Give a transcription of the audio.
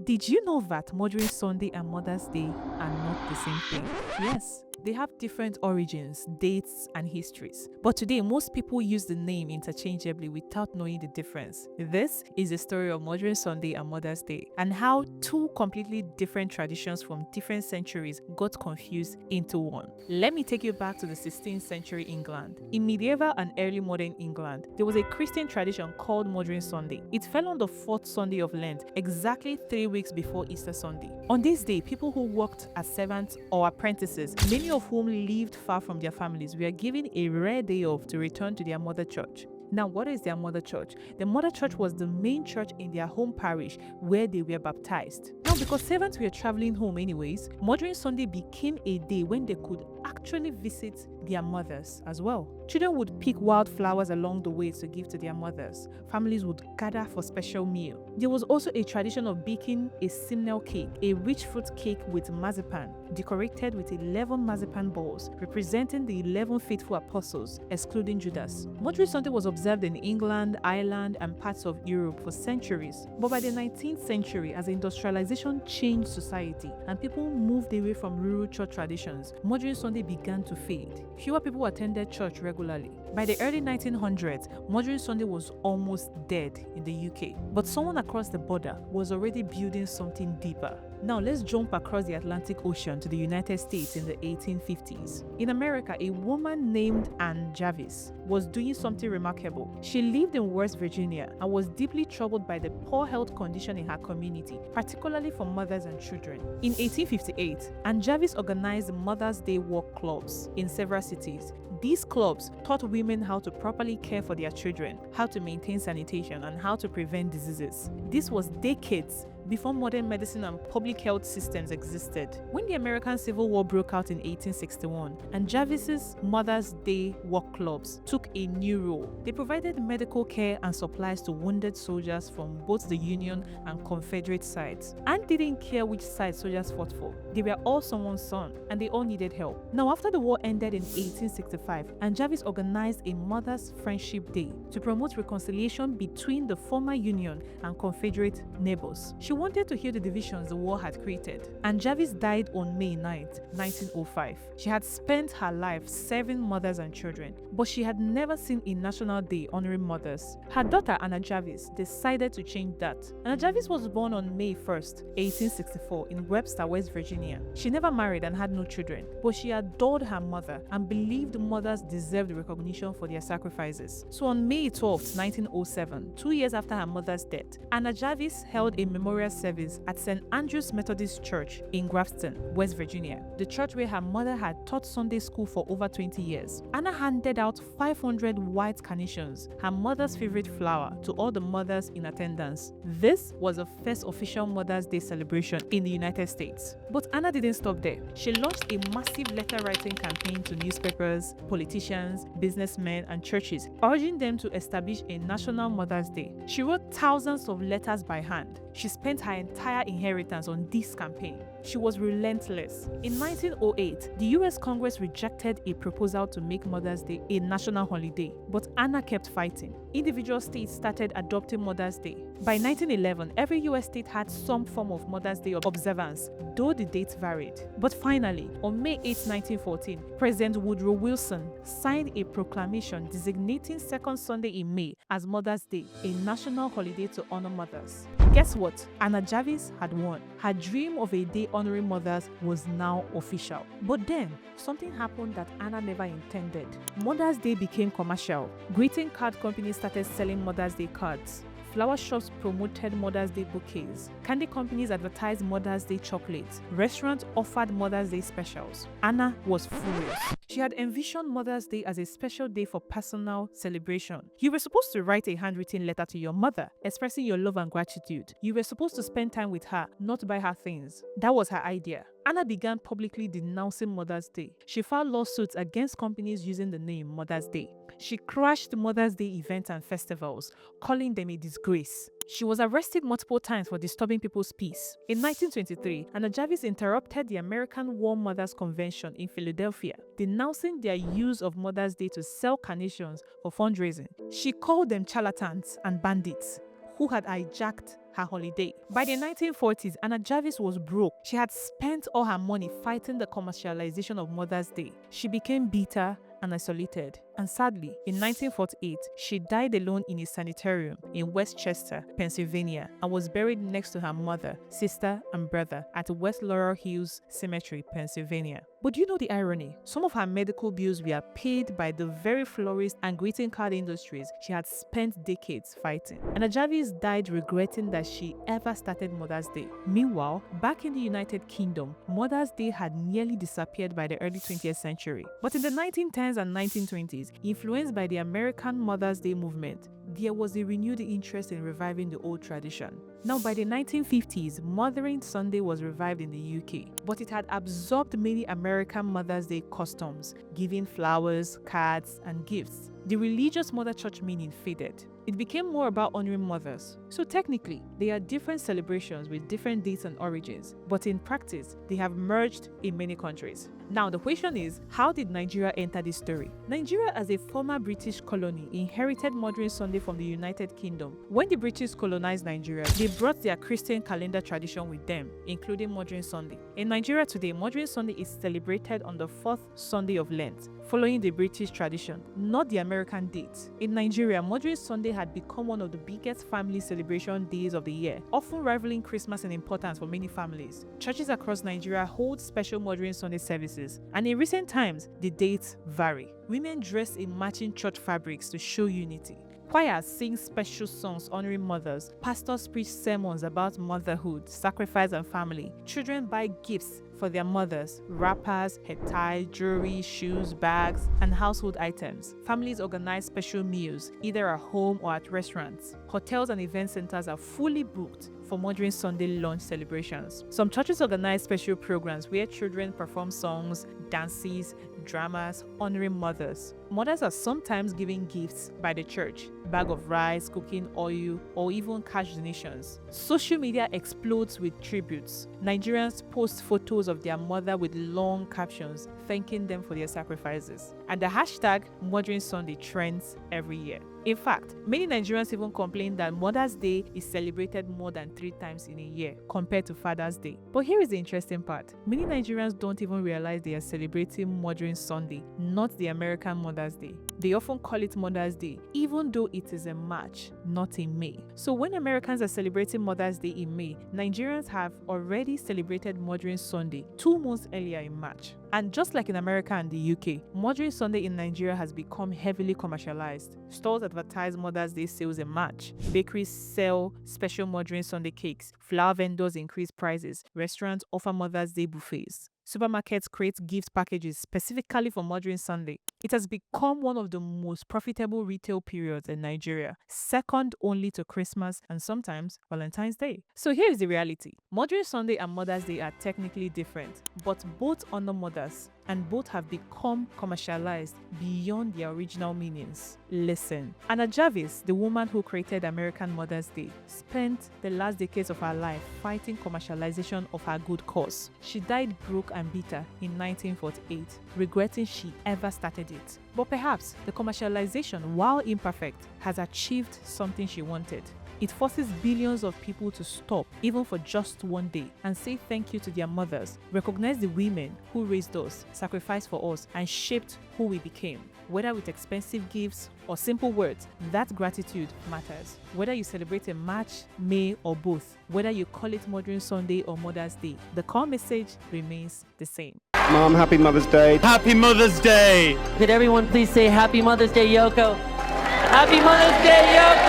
Did you know that Mothering Sunday and Mother's Day are not the same thing? Yes, they have different origins, dates, and histories. But today, most people use the name interchangeably without knowing the difference. This is the story of Mothering Sunday and Mother's Day, and how two completely different traditions from different centuries got confused into one. Let me take you back to the 16th century England. In medieval and early modern England, there was a Christian tradition called Mothering Sunday. It fell on the fourth Sunday of Lent, exactly 3 weeks before Easter Sunday. On this day, people who worked as servants or apprentices, many of whom lived far from their families, were given a rare day off to return to their mother church. Now, what is their mother church? The mother church was the main church in their home parish where they were baptized. Now, because servants were traveling home anyways, Mothering Sunday became a day when they could actually visit their mothers as well. Children would pick wildflowers along the way to give to their mothers. Families would gather for special meal. There was also a tradition of baking a simnel cake, a rich fruit cake with marzipan, decorated with 11 marzipan balls, representing the 11 faithful apostles, excluding Judas. Mothering Sunday was observed in England, Ireland, and parts of Europe for centuries. But by the 19th century, as industrialization changed society and people moved away from rural church traditions, Mothering Sunday began to fade. Fewer people attended church regularly. By the early 1900s, Mothering Sunday was almost dead in the UK. But someone across the border was already building something deeper. Now let's jump across the Atlantic Ocean to the United States in the 1850s. In America, a woman named Anna Jarvis was doing something remarkable. She lived in West Virginia and was deeply troubled by the poor health condition in her community, particularly for mothers and children. In 1858, Anna Jarvis organized Mother's Day walk clubs in several cities. These clubs taught women how to properly care for their children, how to maintain sanitation, and how to prevent diseases. This was decades before modern medicine and public health systems existed. When the American Civil War broke out in 1861, and Jarvis's Mother's Day walk clubs took a new role. They provided medical care and supplies to wounded soldiers from both the Union and Confederate sides, and didn't care which side soldiers fought for. They were all someone's son, and they all needed help. Now, after the war ended in 1865, Anna Jarvis organized a Mother's Friendship Day to promote reconciliation between the former Union and Confederate neighbors. She wanted to heal the divisions the war had created. Anna Jarvis died on May 9, 1905. She had spent her life serving mothers and children, but she had never seen a national day honoring mothers. Her daughter, Anna Jarvis, decided to change that. Anna Jarvis was born on May 1, 1864, in Webster, West Virginia. She never married and had no children, but she adored her mother and believed mothers deserved recognition for their sacrifices. So on May 12, 1907, 2 years after her mother's death, Anna Jarvis held a memorial service at St. Andrew's Methodist Church in Grafton, West Virginia, the church where her mother had taught Sunday school for over 20 years. Anna handed out 500 white carnations, her mother's favorite flower, to all the mothers in attendance. This was the first official Mother's Day celebration in the United States. But Anna didn't stop there. She launched a massive letter-writing campaign to newspapers, politicians, businessmen, and churches, urging them to establish a national Mother's Day. She wrote thousands of letters by hand. She spent her entire inheritance on this campaign. She was relentless. In 1908, the US Congress rejected a proposal to make Mother's Day a national holiday, but Anna kept fighting. Individual states started adopting Mother's Day. By 1911, every US state had some form of Mother's Day observance, though the dates varied. But finally, on May 8, 1914, President Woodrow Wilson signed a proclamation designating second Sunday in May as Mother's Day, a national holiday to honor mothers. Guess what? Anna Jarvis had won. Her dream of a day honoring mothers was now official. But then, something happened that Anna never intended. Mother's Day became commercial. Greeting card companies started selling Mother's Day cards. Flower shops promoted Mother's Day bouquets. Candy companies advertised Mother's Day chocolates. Restaurants offered Mother's Day specials. Anna was furious. She had envisioned Mother's Day as a special day for personal celebration. You were supposed to write a handwritten letter to your mother, expressing your love and gratitude. You were supposed to spend time with her, not buy her things. That was her idea. Anna began publicly denouncing Mother's Day. She filed lawsuits against companies using the name Mother's Day. She crashed Mother's Day events and festivals, calling them a disgrace. She was arrested multiple times for disturbing people's peace. In 1923, Anna Jarvis interrupted the American War Mothers Convention in Philadelphia, denouncing their use of Mother's Day to sell carnations for fundraising. She called them charlatans and bandits. who had hijacked her holiday. By the 1940s, Anna Jarvis was broke. She had spent all her money fighting the commercialization of Mother's Day. She became bitter and isolated. And sadly, in 1948, she died alone in a sanitarium in Westchester, Pennsylvania, and was buried next to her mother, sister, and brother at West Laurel Hills Cemetery, Pennsylvania. But do you know the irony? Some of her medical bills were paid by the very florist and greeting card industries she had spent decades fighting. Anna Jarvis died regretting that she ever started Mother's Day. Meanwhile, back in the United Kingdom, Mother's Day had nearly disappeared by the early 20th century. But in the 1910s and 1920s, influenced by the American Mother's Day movement, there was a renewed interest in reviving the old tradition. Now, by the 1950s, Mothering Sunday was revived in the UK, but it had absorbed many American Mother's Day customs, giving flowers, cards, and gifts. The religious mother church meaning faded. It became more about honoring mothers. So technically, they are different celebrations with different dates and origins, but in practice, they have merged in many countries. Now, the question is, how did Nigeria enter this story? Nigeria, as a former British colony, inherited Mothering Sunday from the United Kingdom. When the British colonized Nigeria, they brought their Christian calendar tradition with them, including Mothering Sunday. In Nigeria today, Mothering Sunday is celebrated on the 4th Sunday of Lent, following the British tradition, not the American date. In Nigeria, Mothering Sunday had become one of the biggest family celebration days of the year, often rivaling Christmas in importance for many families. Churches across Nigeria hold special Mothering Sunday services, and in recent times, the dates vary. Women dress in matching church fabrics to show unity. Choirs sing special songs honoring mothers. Pastors preach sermons about motherhood, sacrifice, and family. Children buy gifts for their mothers: wrappers, head ties, jewelry, shoes, bags, and household items. Families organize special meals, either at home or at restaurants. Hotels and event centers are fully booked for Mothering Sunday lunch celebrations. Some churches organize special programs where children perform songs, dances, dramas honoring mothers. Mothers are sometimes given gifts by the church: bag of rice, cooking oil, or even cash donations. Social media explodes with tributes. Nigerians post photos of their mother with long captions thanking them for their sacrifices. And the hashtag Mothering Sunday trends every year. In fact, many Nigerians even complain that Mother's Day is celebrated more than 3 times in a year compared to Father's Day. But here is the interesting part. Many Nigerians don't even realize they are celebrating Mothering Sunday, not the American Mother's Day. They often call it Mother's Day, even though it is in March, not in May. So when Americans are celebrating Mother's Day in May, Nigerians have already celebrated Mothering Sunday 2 months earlier in March. And just like in America and the UK, Mothering Sunday in Nigeria has become heavily commercialized. Stores advertise Mother's Day sales in March. Bakeries sell special Mothering Sunday cakes. Flower vendors increase prices. Restaurants offer Mother's Day buffets. Supermarkets create gift packages specifically for Mothering Sunday. It has become one of the most profitable retail periods in Nigeria, second only to Christmas and sometimes Valentine's Day. So here is the reality. Mothering Sunday and Mother's Day are technically different, but both honor mothers, and both have become commercialized beyond their original meanings. Listen, Anna Jarvis, the woman who created American Mother's Day, spent the last decades of her life fighting commercialization of her good cause. She died broke and bitter in 1948, regretting she ever started it. But perhaps the commercialization, while imperfect, has achieved something she wanted. It forces billions of people to stop, even for just one day, and say thank you to their mothers, recognize the women who raised us, sacrificed for us, and shaped who we became. Whether with expensive gifts or simple words, that gratitude matters. Whether you celebrate in March, May, or both, whether you call it Mothering Sunday or Mother's Day, the core message remains the same. Mom, happy Mother's Day. Happy Mother's Day! Could everyone please say Happy Mother's Day, Yoko? Happy Mother's Day, Yoko!